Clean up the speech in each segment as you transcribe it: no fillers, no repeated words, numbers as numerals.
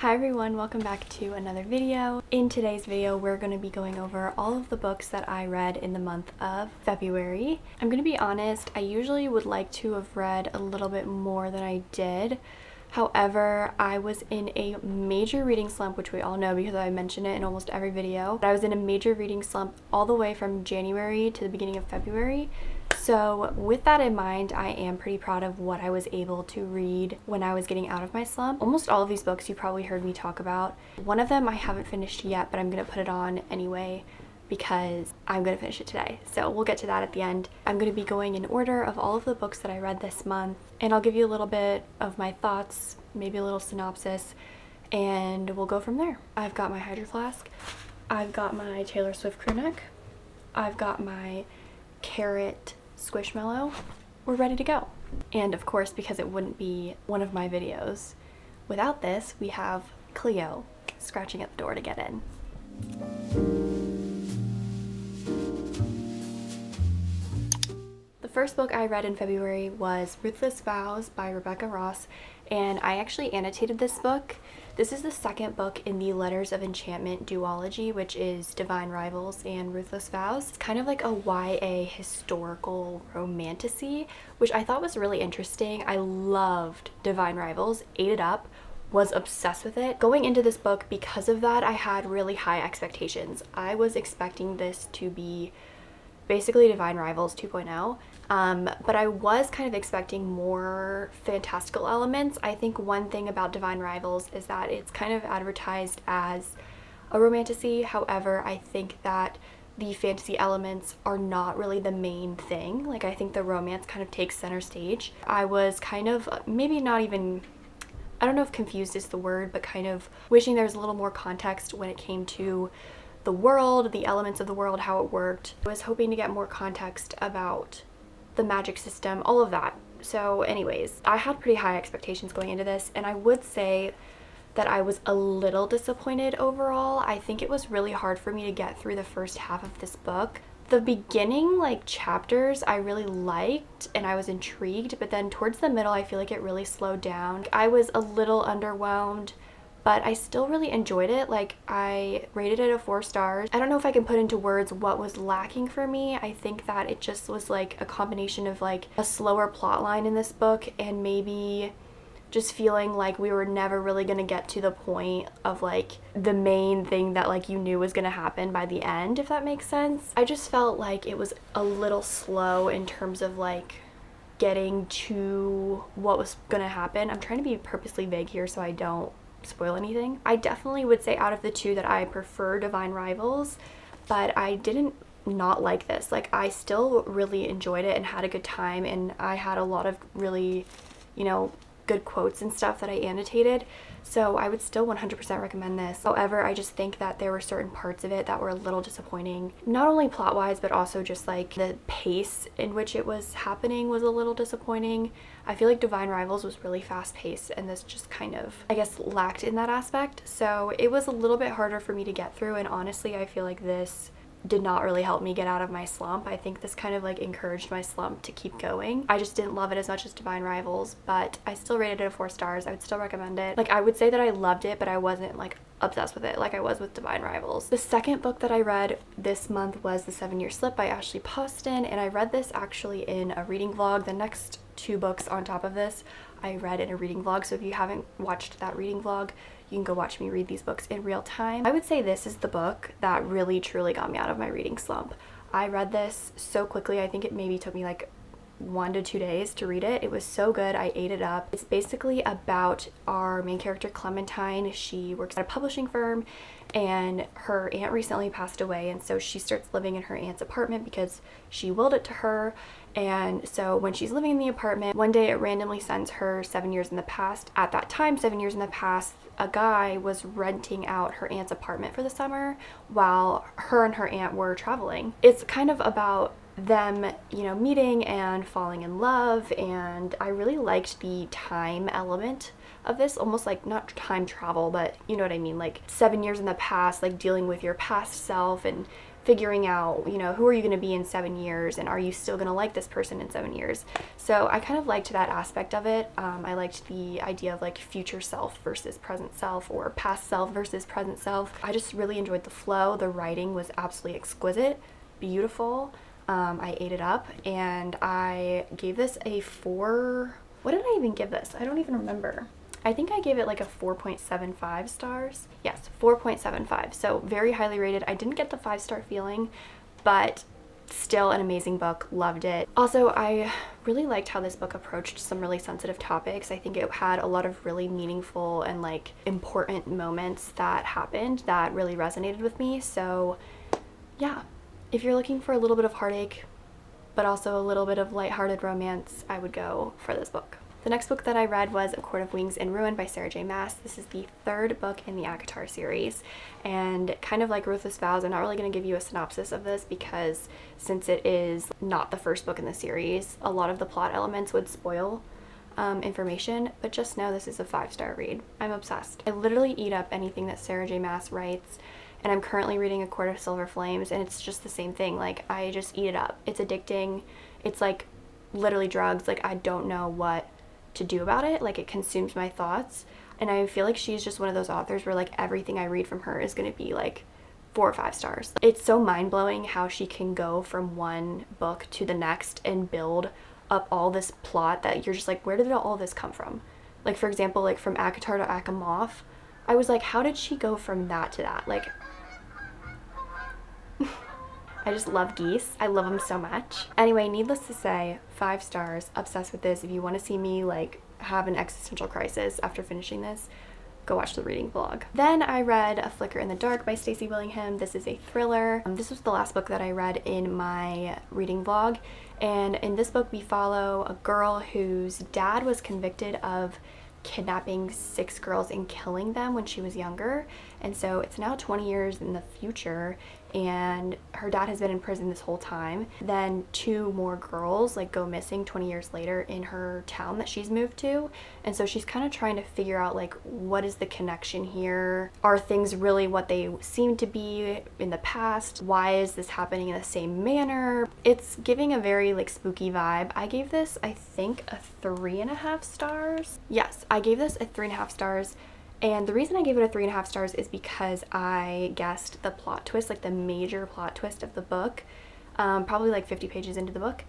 Hi everyone, welcome back to another video. In today's video, we're going to be going over all of the books that I read in the month of February. I'm going to be honest, I usually would like to have read a little bit more than I did. However, I was in a major reading slump, which we all know because I mention it in almost every video. I was in a major reading slump all the way from January to the beginning of February. So with that in mind, I am pretty proud of what I was able to read when I was getting out of my slump. Almost all of these books you probably heard me talk about. One of them I haven't finished yet, but I'm going to put it on anyway because I'm going to finish it today. So we'll get to that at the end. I'm going to be going in order of all of the books that I read this month, and I'll give you a little bit of my thoughts, maybe a little synopsis, and we'll go from there. I've got my Hydro Flask. I've got my Taylor Swift crew neck. I've got my carrot Squishmallow. We're ready to go. And of course, because it wouldn't be one of my videos without this, we have Cleo scratching at the door to get in. The first book I read in February was Ruthless Vows by Rebecca Ross, and I actually annotated this book. This is the second book in the Letters of Enchantment duology, which is Divine Rivals and Ruthless Vows. It's kind of like a YA historical romantasy, which I thought was really interesting. I loved Divine Rivals, ate it up, was obsessed with it. Going into this book, because of that, I had really high expectations. I was expecting this to be basically Divine Rivals 2.0. But I was kind of expecting more fantastical elements. I think one thing about Divine Rivals is that it's kind of advertised as a romantasy. However, I think that the fantasy elements are not really the main thing. Like, I think the romance kind of takes center stage. I was kind of, maybe not even, I don't know if confused is the word, but kind of wishing there was a little more context when it came to the world, the elements of the world, how it worked. I was hoping to get more context about the magic system, all of that. So anyways, I had pretty high expectations going into this, and I would say that I was a little disappointed overall. I think it was really hard for me to get through the first half of this book. The beginning, chapters I really liked and I was intrigued, but then towards the middle I feel like it really slowed down. I was a little underwhelmed, but I still really enjoyed it. I rated it 4 stars. I don't know if I can put into words what was lacking for me. I think that it just was a combination of a slower plot line in this book, and maybe just feeling like we were never really gonna get to the point of the main thing that you knew was gonna happen by the end, if that makes sense. I just felt like it was a little slow in terms of getting to what was gonna happen. I'm trying to be purposely vague here so I don't spoil anything. I definitely would say out of the two that I prefer Divine Rivals, but I didn't not like this. I still really enjoyed it and had a good time, and I had a lot of really, good quotes and stuff that I annotated, so I would still 100% recommend this. However, I just think that there were certain parts of it that were a little disappointing, not only plot-wise, but also just the pace in which it was happening was a little disappointing. I feel like Divine Rivals was really fast-paced, and this just kind of, I guess, lacked in that aspect, so it was a little bit harder for me to get through, and honestly, I feel like this did not really help me get out of my slump. I think this kind of encouraged my slump to keep going. I just didn't love it as much as Divine Rivals, but I still rated it 4 stars. I would still recommend it. I would say that I loved it, but I wasn't obsessed with it like I was with Divine Rivals. The second book that I read this month was The 7-Year Slip by Ashley Poston, and I read this actually in a reading vlog. The next 2 books on top of this I read in a reading vlog, so if you haven't watched that reading vlog, you can go watch me read these books in real time. I would say this is the book that really truly got me out of my reading slump. I read this so quickly. I think it maybe took me 1 to 2 days to read it. It was so good. I ate it up. It's basically about our main character, Clementine. She works at a publishing firm, and her aunt recently passed away, and so she starts living in her aunt's apartment because she willed it to her. And so when she's living in the apartment, one day it randomly sends her 7 years in the past. At that time, 7 years in the past, a guy was renting out her aunt's apartment for the summer while her and her aunt were traveling. It's kind of about them, meeting and falling in love, and I really liked the time element of this, almost like not time travel, but you know what I mean, like 7 years in the past, like dealing with your past self and figuring out, you know, who are you going to be in 7 years, and are you still going to like this person in 7 years? So I kind of liked that aspect of it. I liked the idea of like future self versus present self, or past self versus present self. I just really enjoyed the flow. The writing was absolutely exquisite, beautiful. I ate it up, and I gave this a 4. What did I even give this? I don't even remember. I think I gave it like a 4.75 stars. Yes, 4.75. So very highly rated. I didn't get the 5-star feeling, but still an amazing book. Loved it. Also, I really liked how this book approached some really sensitive topics. I think it had a lot of really meaningful and like important moments that happened that really resonated with me. So yeah, if you're looking for a little bit of heartache, but also a little bit of lighthearted romance, I would go for this book. The next book that I read was A Court of Wings and Ruin by Sarah J. Maas. This is the 3rd book in the ACOTAR series, and kind of like Ruthless Vows, I'm not really going to give you a synopsis of this because since it is not the first book in the series, a lot of the plot elements would spoil information, but just know this is a 5-star read. I'm obsessed. I literally eat up anything that Sarah J. Maas writes, and I'm currently reading A Court of Silver Flames, and it's just the same thing. Like, I just eat it up. It's addicting. It's like literally drugs. Like, I don't know what to do about it. Like, it consumes my thoughts, and I feel like she's just one of those authors where like everything I read from her is going to be like 4 or 5 stars. It's so mind-blowing how she can go from one book to the next and build up all this plot that you're just like, where did all this come from? Like, for example, like from ACOTAR to Akamoth, I was like, how did she go from that to that? Like, I just love geese. I love them so much. Anyway, needless to say, 5 stars, obsessed with this. If you want to see me like have an existential crisis after finishing this, go watch the reading vlog. Then I read A Flicker in the Dark by Stacey Willingham. This is a thriller. This was the last book that I read in my reading vlog, and in this book we follow a girl whose dad was convicted of kidnapping 6 girls and killing them when she was younger, and so it's now 20 years in the future, and her dad has been in prison this whole time. Then 2 more girls like go missing 20 years later in her town that she's moved to, and so she's kind of trying to figure out like, what is the connection here? Are things really what they seem to be in the past? Why is this happening in the same manner? It's giving a very like spooky vibe. I gave this, I think, a 3.5 stars. Yes, I gave this a 3.5 stars. And the reason I gave it a 3.5 stars is because I guessed the plot twist, like the major plot twist of the book, probably like 50 pages into the book.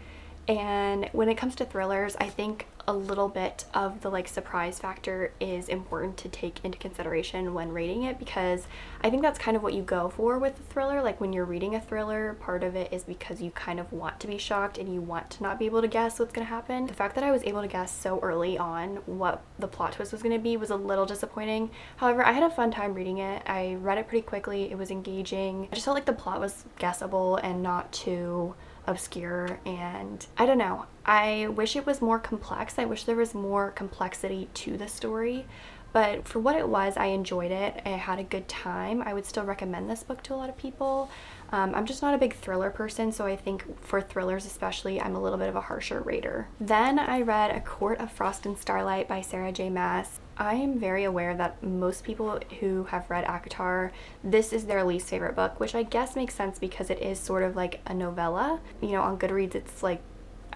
And when it comes to thrillers, I think a little bit of the like surprise factor is important to take into consideration when rating it, because I think that's kind of what you go for with a thriller. Like when you're reading a thriller, part of it is because you kind of want to be shocked and you want to not be able to guess what's going to happen. The fact that I was able to guess so early on what the plot twist was going to be was a little disappointing. However, I had a fun time reading it. I read it pretty quickly. It was engaging. I just felt like the plot was guessable and not too obscure, and I don't know, I wish it was more complex. I wish there was more complexity to the story, but for what it was, I enjoyed it. I had a good time. I would still recommend this book to a lot of people. I'm just not a big thriller person, so I think for thrillers especially, I'm a little bit of a harsher rater. Then I read A Court of Frost and Starlight by Sarah J. Maas. I am very aware that most people who have read ACOTAR, this is their least favorite book, which I guess makes sense because it is sort of like a novella. You know, on Goodreads it's like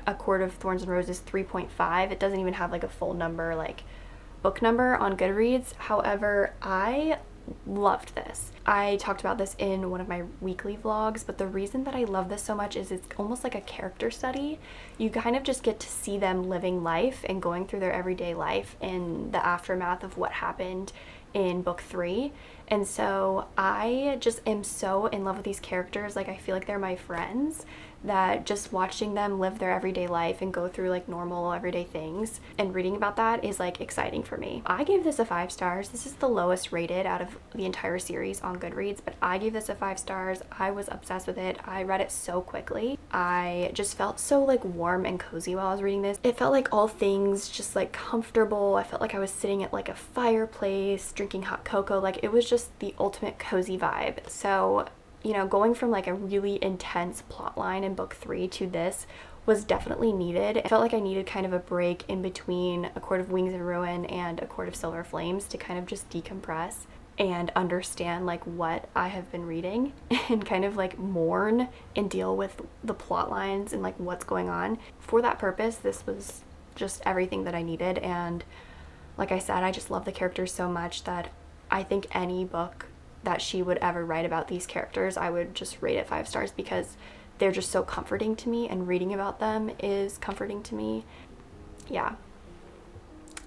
A Court of Thorns and Roses 3.5. It doesn't even have like a full number, like book number on Goodreads. However, I loved this. I talked about this in one of my weekly vlogs, but the reason that I love this so much is it's almost like a character study. You kind of just get to see them living life and going through their everyday life in the aftermath of what happened in book 3. And so I just am so in love with these characters. Like, I feel like they're my friends, that just watching them live their everyday life and go through like normal everyday things and reading about that is like exciting for me. I gave this a 5 stars. This is the lowest rated out of the entire series on Goodreads, but I gave this a 5 stars. I was obsessed with it. I read it so quickly. I just felt so like warm and cozy while I was reading this. It felt like all things just like comfortable. I felt like I was sitting at like a fireplace drinking hot cocoa. Like, it was just the ultimate cozy vibe. So, you know, going from like a really intense plot line in book 3 to this was definitely needed. I felt like I needed kind of a break in between A Court of Wings and Ruin and A Court of Silver Flames to kind of just decompress and understand like what I have been reading and kind of like mourn and deal with the plot lines and like what's going on. For that purpose, this was just everything that I needed. And like I said, I just love the characters so much that I think any book that she would ever write about these characters, I would just rate it 5 stars because they're just so comforting to me, and reading about them is comforting to me. Yeah,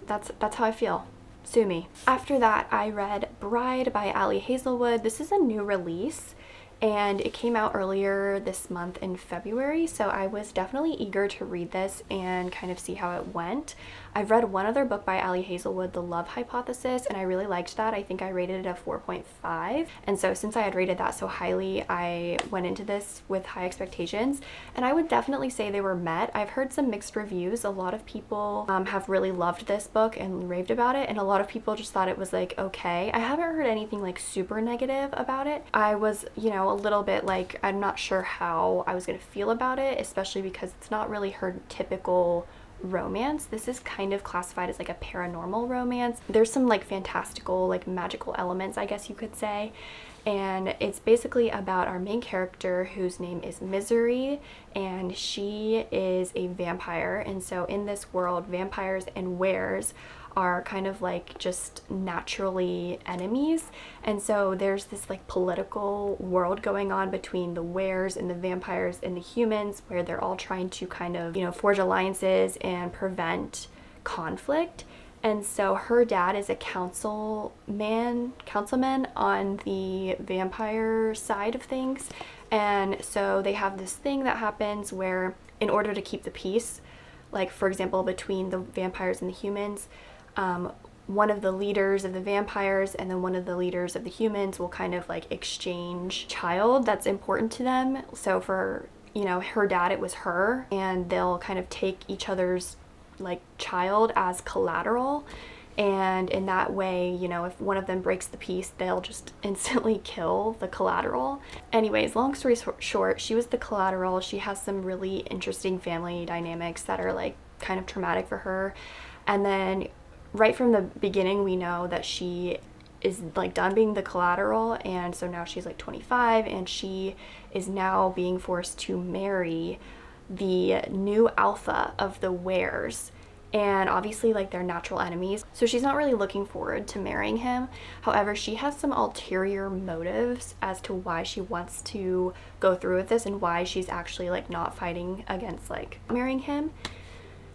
that's how I feel. Sue me. After that, I read Bride by Ali Hazelwood. This is a new release, and it came out earlier this month in February, so I was definitely eager to read this and kind of see how it went. I've read one other book by Ali Hazelwood, The Love Hypothesis, and I really liked that. I think I rated it a 4.5, and so since I had rated that so highly, I went into this with high expectations, and I would definitely say they were met. I've heard some mixed reviews. A lot of people have really loved this book and raved about it, and a lot of people just thought it was like okay. I haven't heard anything like super negative about it. I was, you know, a little bit like I'm not sure how I was gonna feel about it, especially because it's not really her typical romance. This is kind of classified as like a paranormal romance. There's some like fantastical, like magical elements, I guess you could say. And it's basically about our main character, whose name is Misery, and she is a vampire. And so in this world, vampires and wares are kind of like just naturally enemies, and so there's this like political world going on between the wares and the vampires and the humans, where they're all trying to kind of, you know, forge alliances and prevent conflict. And so her dad is a councilman on the vampire side of things, and so they have this thing that happens where in order to keep the peace, like for example between the vampires and the humans, one of the leaders of the vampires and then one of the leaders of the humans will kind of like exchange child that's important to them. So for, you know, her dad, it was her, and they'll kind of take each other's like child as collateral, and in that way, you know, if one of them breaks the peace, they'll just instantly kill the collateral. Anyways, long story short, she was the collateral. She has some really interesting family dynamics that are like kind of traumatic for her, and then right from the beginning, we know that she is like done being the collateral, and so now she's like 25, and she is now being forced to marry the new alpha of the wares, and obviously like they're natural enemies, so she's not really looking forward to marrying him. However, she has some ulterior motives as to why she wants to go through with this and why she's actually like not fighting against like marrying him.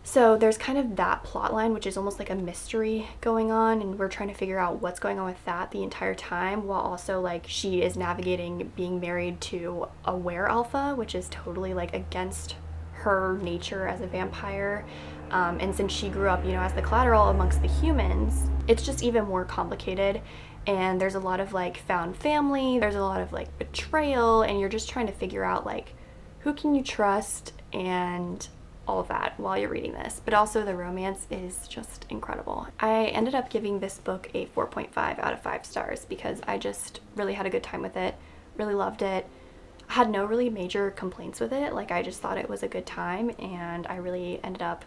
So there's kind of that plot line, which is almost like a mystery going on, and we're trying to figure out what's going on with that the entire time, while also like she is navigating being married to a were alpha, which is totally like against her nature as a vampire. And since she grew up, you know, as the collateral amongst the humans, it's just even more complicated. And there's a lot of like found family, there's a lot of like betrayal, and you're just trying to figure out like who can you trust and all of that while you're reading this. But also the romance is just incredible. I ended up giving this book a 4.5 out of 5 stars because I just really had a good time with it, really loved it. I had no really major complaints with it. Like I just thought it was a good time, and I really ended up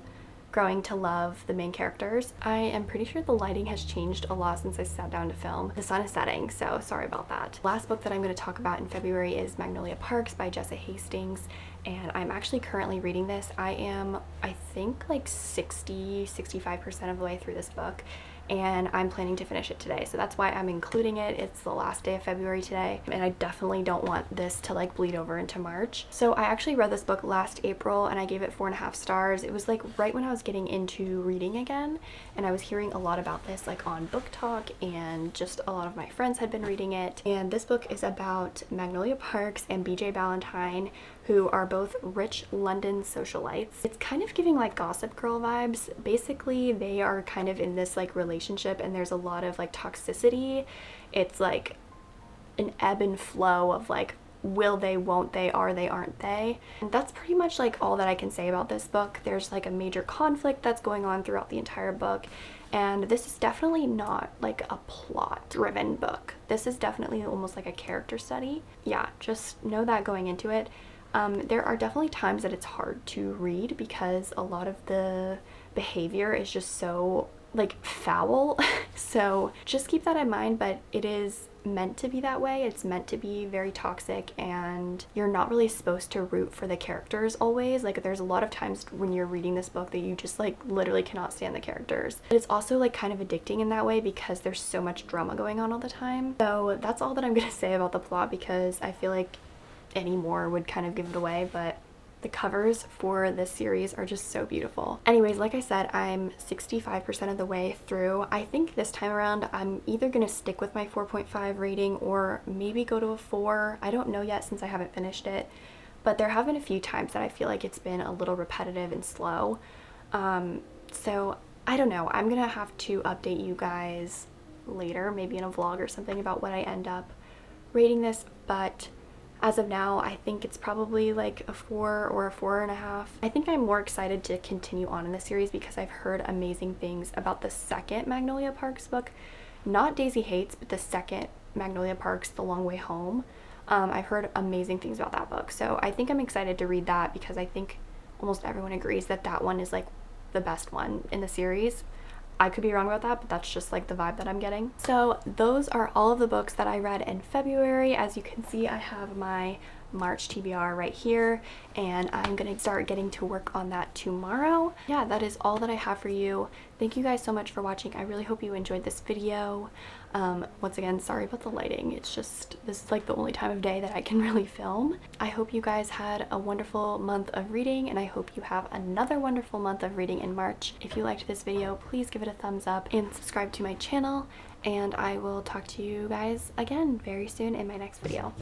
growing to love the main characters. I am pretty sure the lighting has changed a lot since I sat down to film. The sun is setting, so sorry about that. Last book that I'm going to talk about in February is Magnolia Parks by Jessa Hastings, and I'm actually currently reading this. I am, I think, like 65% of the way through this book, and I'm planning to finish it today, so that's why I'm including it. It's the last day of February today, and I definitely don't want this to like bleed over into March. So I actually read this book last April, and I gave it 4.5 stars. It was like right when I was getting into reading again, and I was hearing a lot about this like on Book Talk, and just a lot of my friends had been reading it. And this book is about Magnolia Parks and BJ Ballantyne, who are both rich London socialites. It's kind of giving like Gossip Girl vibes. Basically, they are kind of in this like relationship, and there's a lot of like toxicity. It's like an ebb and flow of like, will they, won't they, are they, aren't they? And that's pretty much like all that I can say about this book. There's like a major conflict that's going on throughout the entire book, and this is definitely not like a plot driven book. This is definitely almost like a character study. Yeah, just know that going into it. There are definitely times that it's hard to read because a lot of the behavior is just so like foul. So just keep that in mind, but it is meant to be that way. It's meant to be very toxic, and you're not really supposed to root for the characters always. Like there's a lot of times when you're reading this book that you just like literally cannot stand the characters. But it's also like kind of addicting in that way because there's so much drama going on all the time. So that's all that I'm gonna say about the plot, because I feel like any more would kind of give it away, but the covers for this series are just so beautiful. Anyways, like I said, I'm 65% of the way through. I think this time around I'm either gonna stick with my 4.5 rating or maybe go to a 4. I don't know yet since I haven't finished it, but there have been a few times that I feel like it's been a little repetitive and slow. So I don't know. I'm gonna have to update you guys later, maybe in a vlog or something, about what I end up rating this, but as of now, I think it's probably like a 4 or a 4.5. I think I'm more excited to continue on in the series because I've heard amazing things about the second Magnolia Parks book. Not Daisy Hates, but the second Magnolia Parks, The Long Way Home. I've heard amazing things about that book. So I think I'm excited to read that because I think almost everyone agrees that that one is like the best one in the series. I could be wrong about that, but that's just like the vibe that I'm getting. So those are all of the books that I read in February. As you can see, I have my March TBR right here, and I'm gonna start getting to work on that tomorrow. Yeah, that is all that I have for you. Thank you guys so much for watching. I really hope you enjoyed this video. Once again, sorry about the lighting. It's just, this is like the only time of day that I can really film. I hope you guys had a wonderful month of reading, and I hope you have another wonderful month of reading in March. If you liked this video, please give it a thumbs up and subscribe to my channel, and I will talk to you guys again very soon in my next video.